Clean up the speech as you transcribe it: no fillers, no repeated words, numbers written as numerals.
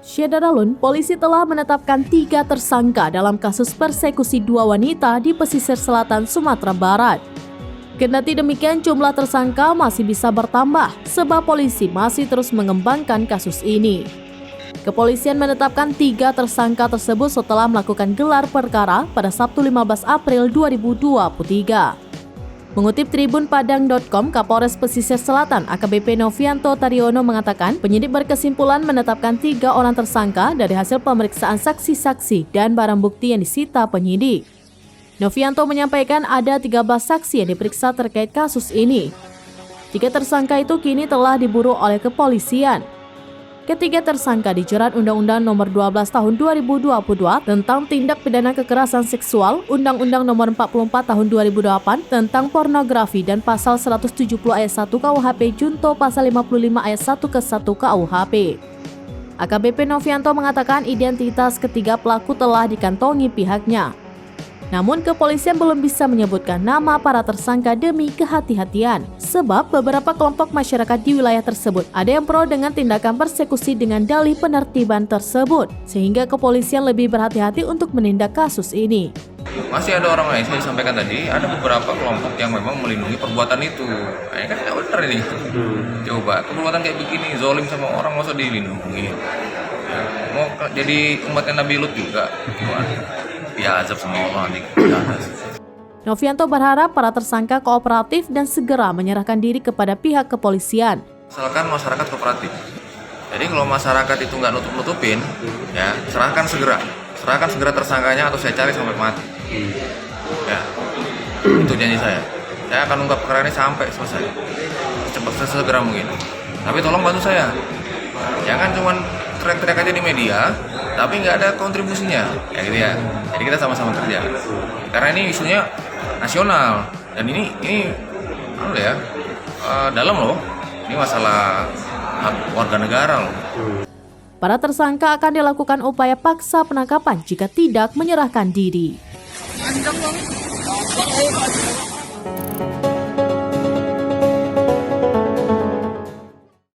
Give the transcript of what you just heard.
Syederalun, polisi telah menetapkan 3 tersangka dalam kasus persekusi 2 wanita di pesisir selatan Sumatera Barat. Kendati demikian, jumlah tersangka masih bisa bertambah sebab polisi masih terus mengembangkan kasus ini. Kepolisian menetapkan 3 tersangka tersebut setelah melakukan gelar perkara pada Sabtu 15 April 2023. Mengutip Tribun Padang.com, Kapolres Pesisir Selatan AKBP Novianto Taryono mengatakan penyidik berkesimpulan menetapkan 3 orang tersangka dari hasil pemeriksaan saksi-saksi dan barang bukti yang disita penyidik. Novianto menyampaikan ada 13 saksi yang diperiksa terkait kasus ini. 3 tersangka itu kini telah diburu oleh kepolisian. Ketiga tersangka dijerat Undang-Undang Nomor 12 Tahun 2022 tentang tindak pidana kekerasan seksual, Undang-Undang Nomor 44 Tahun 2008 tentang pornografi dan Pasal 170 Ayat 1 KUHP Junto Pasal 55 Ayat 1 ke 1 KUHP. AKBP Novianto mengatakan identitas ketiga pelaku telah dikantongi pihaknya. Namun kepolisian belum bisa menyebutkan nama para tersangka demi kehati-hatian. Sebab beberapa kelompok masyarakat di wilayah tersebut ada yang pro dengan tindakan persekusi dengan dalih penertiban tersebut. Sehingga kepolisian lebih berhati-hati untuk menindak kasus ini. Masih ada orang lain, saya sampaikan tadi, ada beberapa kelompok yang memang melindungi perbuatan itu. Nah, kan tidak benar ini. Coba, perbuatan kayak begini, zolim sama orang masa dilindungi. Ya, mau jadi umatnya Nabi Lut juga. Gimana? Diazab sama Allah nanti. Novianto berharap para tersangka kooperatif dan segera menyerahkan diri kepada pihak kepolisian. Asalkan masyarakat kooperatif. Jadi kalau masyarakat itu nggak nutup-nutupin, ya serahkan segera tersangkanya atau saya cari sampai mati. Ya, itu janji saya. Saya akan ungkap perkara ini sampai selesai, sesegera mungkin. Tapi tolong bantu saya. Jangan cuma teriak-teriak aja di media, tapi nggak ada kontribusinya, ya gitu ya. Jadi kita sama-sama kerja. Karena ini isunya nasional dan ini ya dalam loh. Ini masalah hak warga negara loh. Para tersangka akan dilakukan upaya paksa penangkapan jika tidak menyerahkan diri.